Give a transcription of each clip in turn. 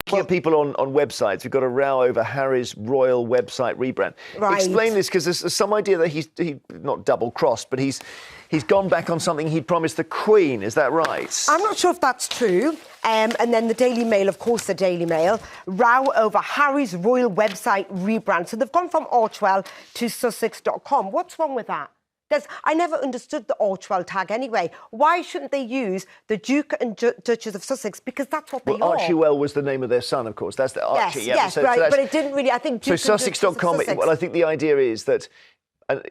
Looking at people on websites, we've got a row over Harry's royal website rebrand. Right. Explain this, because there's some idea that he's not double-crossed, but he's gone back on something he'd promised the Queen. Is that right? I'm not sure if that's true. And then the Daily Mail, of course, the Daily Mail, row over Harry's royal website rebrand. So they've gone from Archwell to Sussex.com. What's wrong with that? I never understood the Archwell tag anyway. Why shouldn't they use the Duke and Duchess of Sussex? Because that's what they are. Archewell was the name of their son, of course. That's the Archie. Yes, right. But it didn't really, I think Duke so and Duchess of Sussex.com, Sussex. well, I think the idea is that,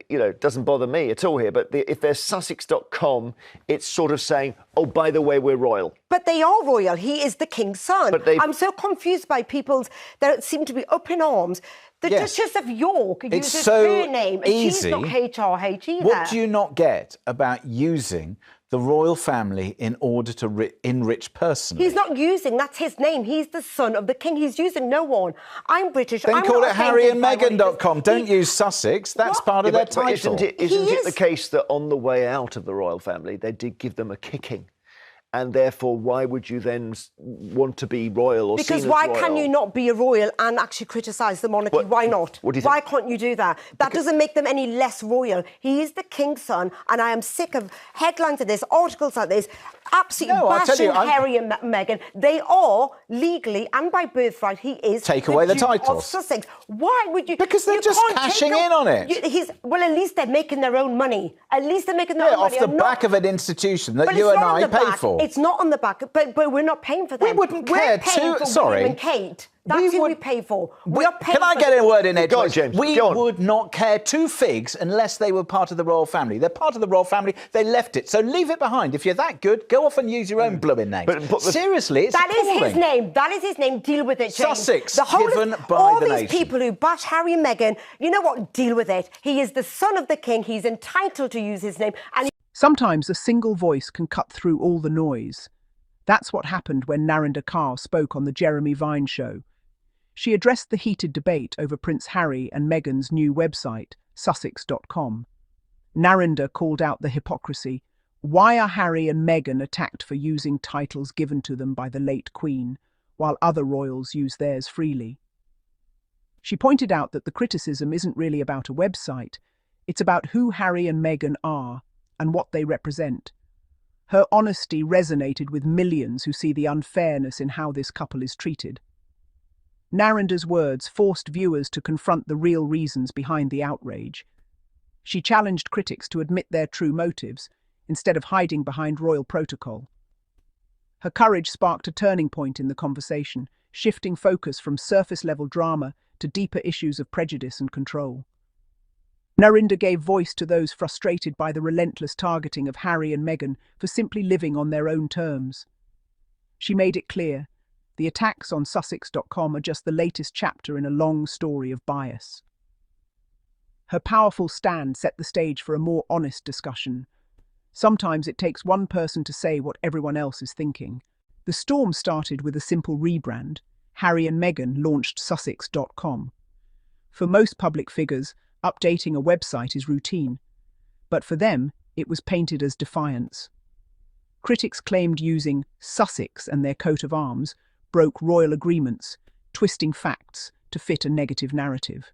it doesn't bother me at all here, but if they're Sussex.com, it's sort of saying, oh, by the way, we're royal. But they are royal. He is the king's son. I'm so confused by people that seem to be up in arms. The Duchess of York uses her name, and she's not HRH either. What do you not get about using the royal family in order to enrich personally? He's not using, that's his name. He's the son of the king. He's using no one. I'm British. Then call it harryandmeghan.com. Don't use Sussex. That's part of their title. Isn't it the case that on the way out of the royal family, they did give them a kicking? And therefore, why would you then want to be royal or seen as royal? Because why can you not be a royal and actually criticise the monarchy? Why not? What do you think? Why can't you do that? That doesn't make them any less royal. He is the king's son, and I am sick of headlines of this, articles like this, absolutely bashing Harry and Meghan. They are legally and by birthright, he is Take away the Duke titles of Sussex. Why would you? Because they're just cashing in on it. Well, at least they're making their own money. At least they're making their own money. Off the back of an institution that you and I pay for. It's not on the back, but we're not paying for them. We wouldn't care for William and Kate. That's who we pay for. Can I get a word in, Ed? Go on, James. We would not care two figs unless they were part of the royal family. They're part of the royal family. They left it. So leave it behind. If you're that good, go off and use your own blooming name. Seriously, it's appalling. His name. That is his name. Deal with it, James. Sussex, given by the all nation. these people who bash Harry and Meghan, you know what? Deal with it. He is the son of the king. He's entitled to use his name. And sometimes a single voice can cut through all the noise. That's what happened when Narinder Kaur spoke on the Jeremy Vine show. She addressed the heated debate over Prince Harry and Meghan's new website, Sussex.com. Narinder called out the hypocrisy. Why are Harry and Meghan attacked for using titles given to them by the late Queen, while other royals use theirs freely? She pointed out that the criticism isn't really about a website, it's about who Harry and Meghan are and what they represent. Her honesty resonated with millions who see the unfairness in how this couple is treated. Narinder's words forced viewers to confront the real reasons behind the outrage. She challenged critics to admit their true motives, instead of hiding behind royal protocol. Her courage sparked a turning point in the conversation, shifting focus from surface-level drama to deeper issues of prejudice and control. Narinder gave voice to those frustrated by the relentless targeting of Harry and Meghan for simply living on their own terms. She made it clear, the attacks on Sussex.com are just the latest chapter in a long story of bias. Her powerful stand set the stage for a more honest discussion. Sometimes it takes one person to say what everyone else is thinking. The storm started with a simple rebrand. Harry and Meghan launched Sussex.com. For most public figures, updating a website is routine. But for them, it was painted as defiance. Critics claimed using Sussex and their coat of arms broke royal agreements, twisting facts to fit a negative narrative.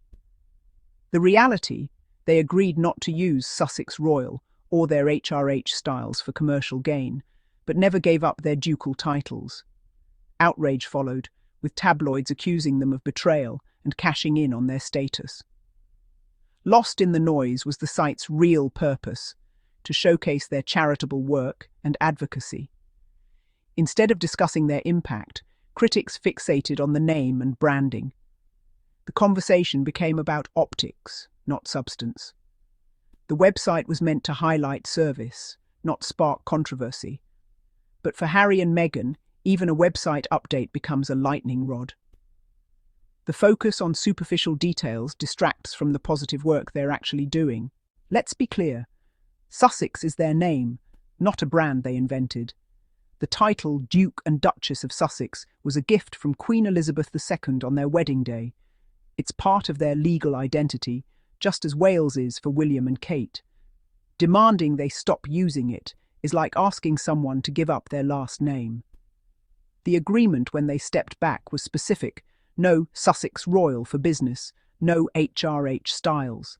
The reality, they agreed not to use Sussex Royal or their HRH styles for commercial gain, but never gave up their ducal titles. Outrage followed, with tabloids accusing them of betrayal and cashing in on their status. Lost in the noise was the site's real purpose, to showcase their charitable work and advocacy. Instead of discussing their impact, critics fixated on the name and branding. The conversation became about optics, not substance. The website was meant to highlight service, not spark controversy. But for Harry and Meghan, even a website update becomes a lightning rod. The focus on superficial details distracts from the positive work they're actually doing. Let's be clear. Sussex is their name, not a brand they invented. The title Duke and Duchess of Sussex was a gift from Queen Elizabeth II on their wedding day. It's part of their legal identity, just as Wales is for William and Kate. Demanding they stop using it is like asking someone to give up their last name. The agreement when they stepped back was specific: no Sussex Royal for business, no HRH Styles.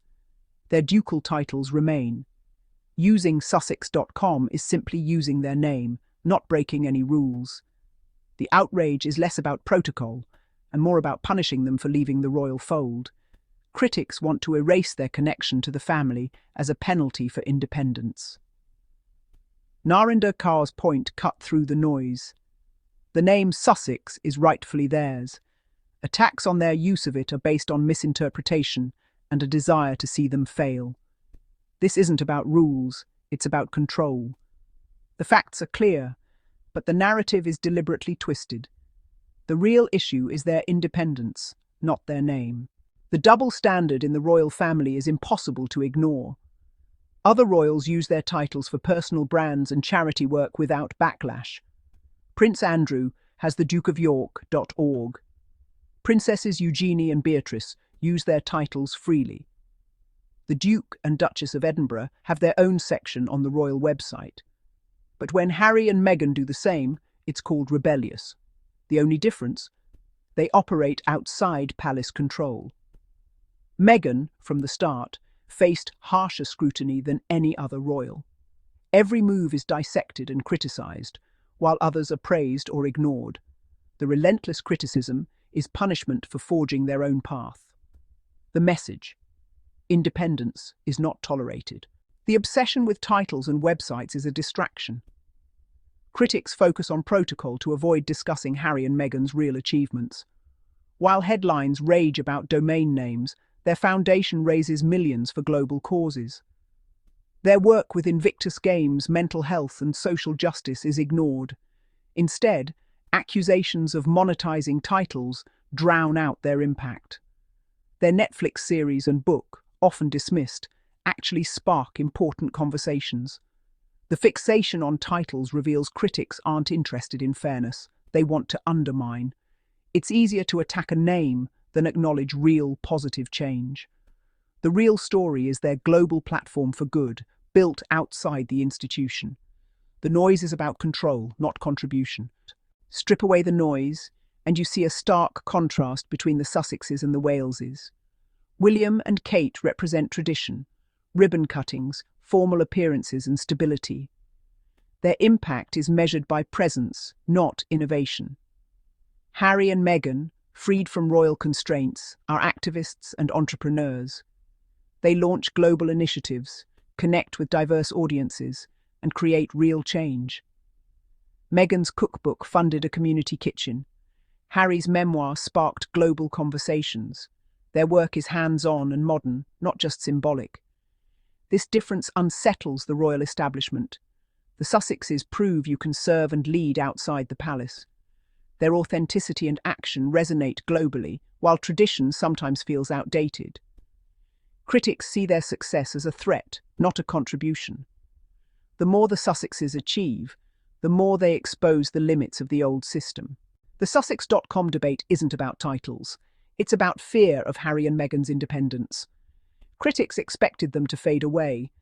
Their ducal titles remain. Using Sussex.com is simply using their name, not breaking any rules. The outrage is less about protocol and more about punishing them for leaving the royal fold. Critics want to erase their connection to the family as a penalty for independence. Narinder Kaur's point cut through the noise. The name Sussex is rightfully theirs. Attacks on their use of it are based on misinterpretation and a desire to see them fail. This isn't about rules, it's about control. The facts are clear, but the narrative is deliberately twisted. The real issue is their independence, not their name. The double standard in the royal family is impossible to ignore. Other royals use their titles for personal brands and charity work without backlash. Prince Andrew has the Duke of York.org. Princesses Eugenie and Beatrice use their titles freely. The Duke and Duchess of Edinburgh have their own section on the royal website. But when Harry and Meghan do the same, it's called rebellious. The only difference? They operate outside palace control. Meghan, from the start, faced harsher scrutiny than any other royal. Every move is dissected and criticised, while others are praised or ignored. The relentless criticism is punishment for forging their own path. The message: independence is not tolerated. The obsession with titles and websites is a distraction. Critics focus on protocol to avoid discussing Harry and Meghan's real achievements. While headlines rage about domain names, their foundation raises millions for global causes. Their work with Invictus Games, mental health and social justice is ignored. Instead, accusations of monetizing titles drown out their impact. Their Netflix series and book, often dismissed, actually spark important conversations. The fixation on titles reveals critics aren't interested in fairness. They want to undermine. It's easier to attack a name than acknowledge real positive change. The real story is their global platform for good, built outside the institution. The noise is about control, not contribution. Strip away the noise, and you see a stark contrast between the Sussexes and the Waleses. William and Kate represent tradition, ribbon cuttings, formal appearances and stability. Their impact is measured by presence, not innovation. Harry and Meghan, freed from royal constraints, are activists and entrepreneurs. They launch global initiatives, connect with diverse audiences, and create real change. Meghan's cookbook funded a community kitchen. Harry's memoir sparked global conversations. Their work is hands-on and modern, not just symbolic. This difference unsettles the royal establishment. The Sussexes prove you can serve and lead outside the palace. Their authenticity and action resonate globally, while tradition sometimes feels outdated. Critics see their success as a threat, not a contribution. The more the Sussexes achieve, the more they expose the limits of the old system. The Sussex.com debate isn't about titles. It's about fear of Harry and Meghan's independence. Critics expected them to fade away,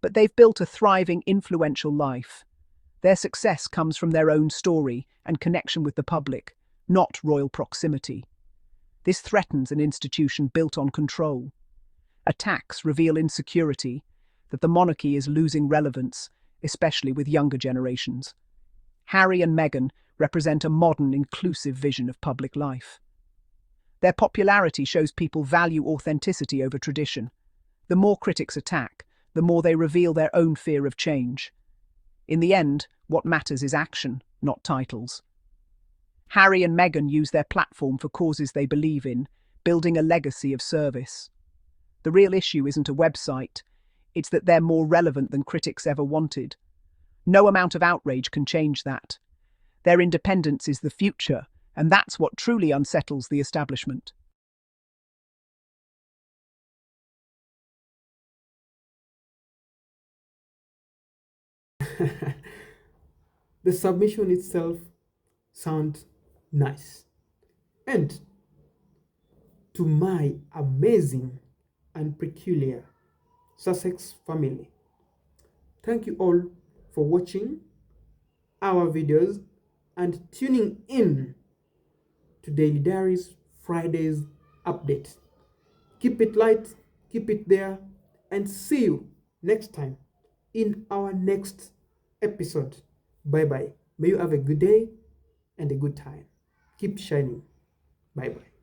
but they've built a thriving, influential life. Their success comes from their own story and connection with the public, not royal proximity. This threatens an institution built on control. Attacks reveal insecurity, that the monarchy is losing relevance, especially with younger generations. Harry and Meghan represent a modern, inclusive vision of public life. Their popularity shows people value authenticity over tradition. The more critics attack, the more they reveal their own fear of change. In the end, what matters is action, not titles. Harry and Meghan use their platform for causes they believe in, building a legacy of service. The real issue isn't a website, it's that they're more relevant than critics ever wanted. No amount of outrage can change that. Their independence is the future, and that's what truly unsettles the establishment. The submission itself sounds nice. And to my amazing and peculiar Sussex family, thank you all for watching our videos and tuning in to Daily Diaries Fridays update. Keep it light, keep it there, and see you next time in our next episode. Bye-bye. May you have a good day and a good time. Keep shining. Bye-bye.